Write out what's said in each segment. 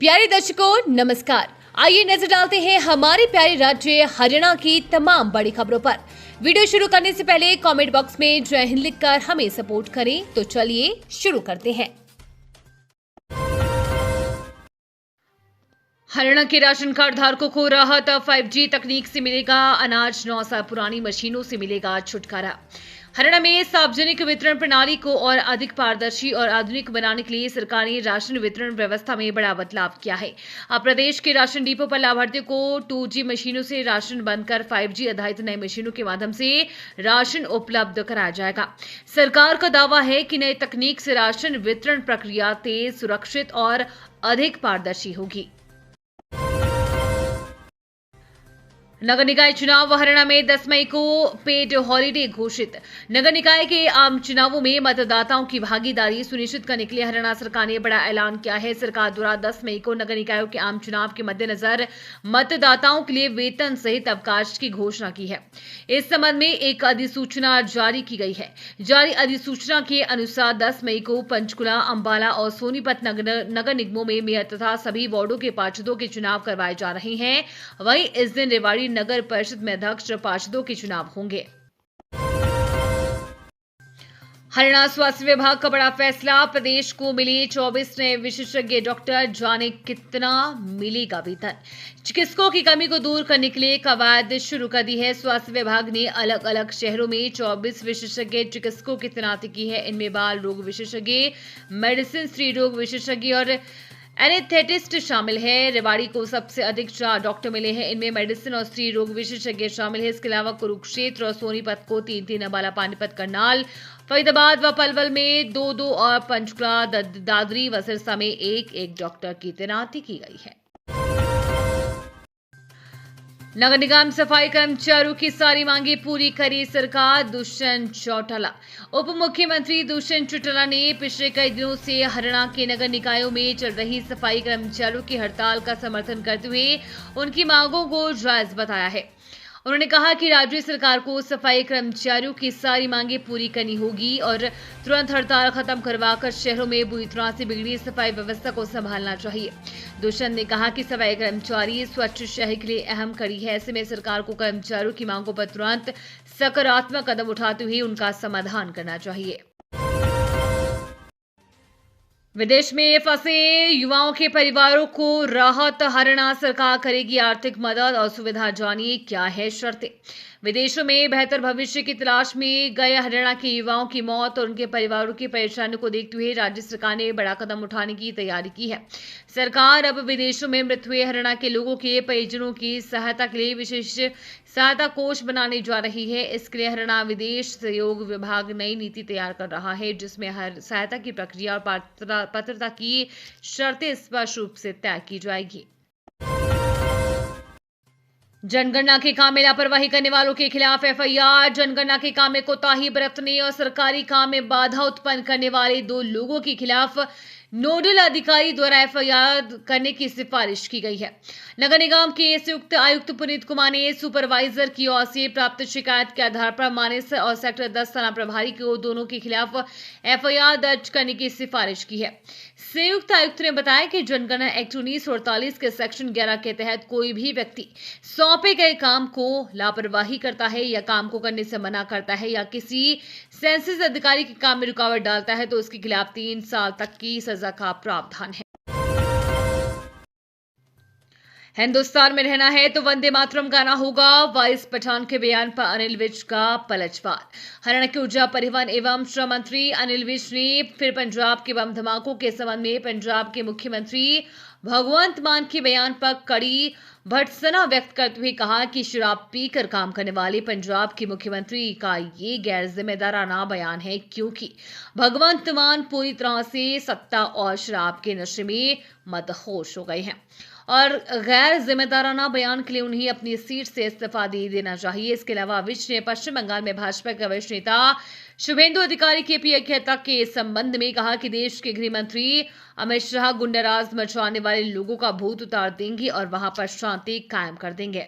प्यारे दर्शकों नमस्कार। आइए नजर डालते हैं हमारे प्यारे राज्य हरियाणा की तमाम बड़ी खबरों पर। वीडियो शुरू करने से पहले कमेंट बॉक्स में जय हिंद लिखकर हमें सपोर्ट करें। तो चलिए शुरू करते हैं। हरियाणा के राशन कार्ड धारकों को राहत, 5G तकनीक से मिलेगा अनाज, 9 साल पुरानी मशीनों से मिलेगा छुटकारा। हरियाणा में सार्वजनिक वितरण प्रणाली को और अधिक पारदर्शी और आधुनिक बनाने के लिए सरकार ने राशन वितरण व्यवस्था में बड़ा बदलाव किया है। अब प्रदेश के राशन डिपो पर लाभार्थियों को 2G मशीनों से राशन बंद कर 5G आधारित नई मशीनों के माध्यम से राशन उपलब्ध कराया जाएगा। सरकार का दावा है कि नई तकनीक से राशन वितरण प्रक्रिया तेज, सुरक्षित और अधिक पारदर्शी होगी। नगर निकाय चुनाव, हरियाणा में 10 मई को पेड हॉलिडे घोषित। नगर निकाय के आम चुनावों में मतदाताओं की भागीदारी सुनिश्चित करने के लिए हरियाणा सरकार ने बड़ा ऐलान किया है। सरकार द्वारा 10 मई को नगर निकायों के आम चुनाव के मद्देनजर मतदाताओं के लिए वेतन सहित अवकाश की घोषणा की है। इस संबंध में एक अधिसूचना जारी की गई है। जारी अधिसूचना के अनुसार 10 मई को पंचकुला, अंबाला और सोनीपत नगर निगमों में मेयर तथा सभी वार्डों के पार्षदों के चुनाव करवाए जा रहे हैं। वहीं इस दिन रेवाड़ी नगर परिषद में अध्यक्ष पार्षदों के चुनाव होंगे। हरियाणा स्वास्थ्य विभाग का बड़ा फैसला, प्रदेश को मिले 24 नए विशेषज्ञ डॉक्टर, जाने कितना मिलेगा वेतन। चिकित्सकों की कमी को दूर करने के लिए कवायद शुरू कर दी है। स्वास्थ्य विभाग ने अलग अलग शहरों में 24 विशेषज्ञ चिकित्सकों की तैनाती की है। इनमें बाल रोग विशेषज्ञ, मेडिसिन, स्त्री रोग विशेषज्ञ और एनेस्थेटिस्ट शामिल है। रेवाड़ी को सबसे अधिक 4 डॉक्टर मिले हैं। इनमें मेडिसिन और स्त्री रोग विशेषज्ञ शामिल है। इसके अलावा कुरुक्षेत्र और सोनीपत को 3-3, अंबाला, पानीपत, करनाल, फरीदाबाद व पलवल में 2-2 और पंचकुला, दादरी व सिरसा में 1-1 डॉक्टर की तैनाती की गई है। नगर निगम सफाई कर्मचारियों की सारी मांगे पूरी करी सरकार, दुष्यंत चौटाला। उप मुख्यमंत्री दुष्यंत चौटाला ने पिछले कई दिनों से हरियाणा के नगर निकायों में चल रही सफाई कर्मचारियों की हड़ताल का समर्थन करते हुए उनकी मांगों को जायज बताया है। उन्होंने कहा कि राज्य सरकार को सफाई कर्मचारियों की सारी मांगे पूरी करनी होगी और तुरंत हड़ताल खत्म करवाकर शहरों में बुरी तरह से बिगड़ी सफाई व्यवस्था को संभालना चाहिए। दुष्यंत ने कहा कि सफाई कर्मचारी स्वच्छ शहर के लिए अहम कड़ी है। ऐसे में सरकार को कर्मचारियों की मांगों पर तुरंत सकारात्मक कदम उठाते हुए उनका समाधान करना चाहिए। विदेश में फंसे युवाओं के परिवारों को राहत, हरियाणा सरकार करेगी आर्थिक मदद और सुविधा। जानिए क्या है शर्तें। विदेशों में बेहतर भविष्य की तलाश में गए हरियाणा के युवाओं की मौत और उनके परिवारों की परेशानियों को देखते हुए राज्य सरकार ने बड़ा कदम उठाने की तैयारी की है। सरकार अब विदेशों में मृत हुए हरियाणा के लोगों के परिजनों की सहायता के लिए विशेष सहायता कोष बनाने जा रही है। इसके लिए हरियाणा विदेश सहयोग विभाग नई नीति तैयार कर रहा है, जिसमें हर सहायता की प्रक्रिया और पात्रता की शर्तें स्पष्ट रूप से तय की जाएगी। जनगणना के काम में लापरवाही करने वालों के खिलाफ FIR। जनगणना के काम में कोताही बरतने और सरकारी काम में बाधा उत्पन्न करने वाले 2 लोगों के खिलाफ नोडल अधिकारी द्वारा FIR करने की सिफारिश की गई है। नगर निगम के संयुक्त आयुक्त पुनीत कुमार ने सुपरवाइजर की ओर से प्राप्त शिकायत के आधार पर मानेसर और सेक्टर 10 थाना प्रभारी को दोनों के खिलाफ FIR दर्ज करने की सिफारिश की है। संयुक्त आयुक्त ने बताया कि जनगणना एक्ट 1948 के सेक्शन 11 के तहत कोई भी व्यक्ति सौंपे गए काम को लापरवाही करता है या काम को करने से मना करता है या किसी सेंसस अधिकारी के काम में रुकावट डालता है तो उसके खिलाफ 3 साल तक की सजा का प्रावधान है। हिंदुस्तान में रहना है तो वंदे मातरम गाना होगा, वारिस पठान के बयान पर अनिल विज का पलटवार। हरियाणा के ऊर्जा, परिवहन एवं श्रम मंत्री अनिल विज ने फिर पंजाब के बम धमाकों के संबंध में पंजाब के मुख्यमंत्री भगवंत मान के बयान पर कड़ी भर्त्सना व्यक्त करते हुए कहा कि शराब पीकर काम करने वाले पंजाब के मुख्यमंत्री का ये गैर जिम्मेदाराना बयान है, क्योंकि भगवंत मान पूरी तरह से सत्ता और शराब के नशे में मदहोश हो गए हैं और गैर जिम्मेदाराना बयान के लिए उन्हें अपनी सीट से इस्तीफा दे देना चाहिए। इसके अलावा विज ने पश्चिम बंगाल में भाजपा के वरिष्ठ नेता शुभेंदु अधिकारी के पीए हत्या के संबंध में कहा कि देश के गृह मंत्री अमित शाह गुंडाराज मचाने वाले लोगों का भूत उतार देंगे और वहां पर शांति कायम कर देंगे।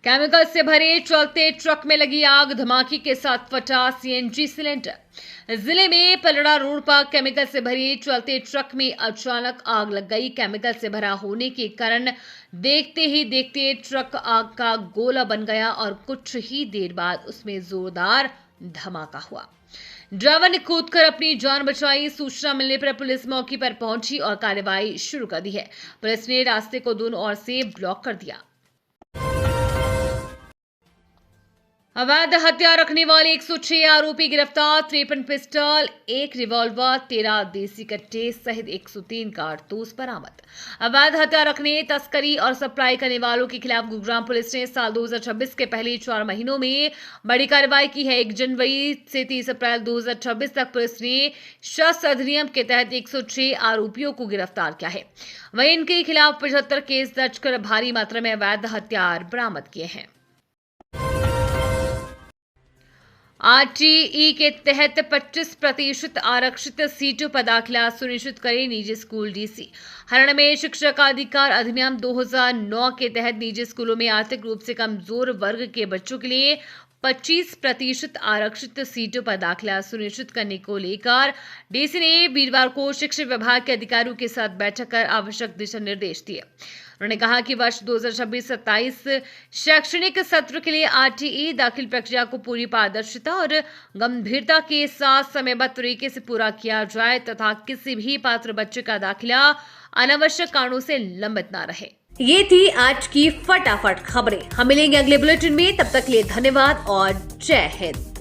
केमिकल से भरे चलते ट्रक में लगी आग, धमाके के साथ फटा CNG सिलेंडर। जिले में पलड़ा रोड पर केमिकल से भरी चलते ट्रक में अचानक आग लग गई। केमिकल से भरा होने के कारण देखते ही देखते ट्रक आग का गोला बन गया और कुछ ही देर बाद उसमें जोरदार धमाका हुआ। ड्राइवर ने कूदकर अपनी जान बचाई। सूचना मिलने पर पुलिस मौके पर पहुंची और कार्रवाई शुरू कर दी है। पुलिस ने रास्ते को दोनों ओर से ब्लॉक कर दिया। अवैध हथियार रखने वाले 106 आरोपी गिरफ्तार। 53 पिस्टल, 1 रिवॉल्वर, 13 देसी कट्टे सहित 103 कारतूस बरामद। अवैध हथियार रखने, तस्करी और सप्लाई करने वालों के खिलाफ गुरुग्राम पुलिस ने साल 2026 के पहले 4 महीनों में बड़ी कार्रवाई की है। 1 जनवरी से 30 अप्रैल 2026 तक पुलिस ने शस्त्र अधिनियम के तहत 106 आरोपियों को गिरफ्तार किया है। वहीं इनके खिलाफ 75 केस दर्ज कर भारी मात्रा में अवैध हथियार बरामद किए हैं। आरटीई के तहत 25% आरक्षित सीटों पर दाखिला सुनिश्चित करे निजी स्कूल डीसी। हरियाणा में शिक्षा का अधिकार अधिनियम 2009 के तहत निजी स्कूलों में आर्थिक रूप से कमजोर वर्ग के बच्चों के लिए 25% आरक्षित सीटों पर दाखिला सुनिश्चित करने को लेकर डीसी ने वीरवार को शिक्षा विभाग के अधिकारियों के साथ बैठक कर आवश्यक दिशा निर्देश दिए। उन्होंने कहा कि वर्ष 2026-27 शैक्षणिक सत्र के लिए आरटीई दाखिल प्रक्रिया को पूरी पारदर्शिता और गंभीरता के साथ समयबद्ध तरीके से पूरा किया जाए तथा किसी भी पात्र बच्चे का दाखिला अनावश्यक कारणों से लंबित न रहे। ये थी आज की फटाफट खबरें। हम मिलेंगे अगले बुलेटिन में, तब तक के लिए धन्यवाद और जय हिंद।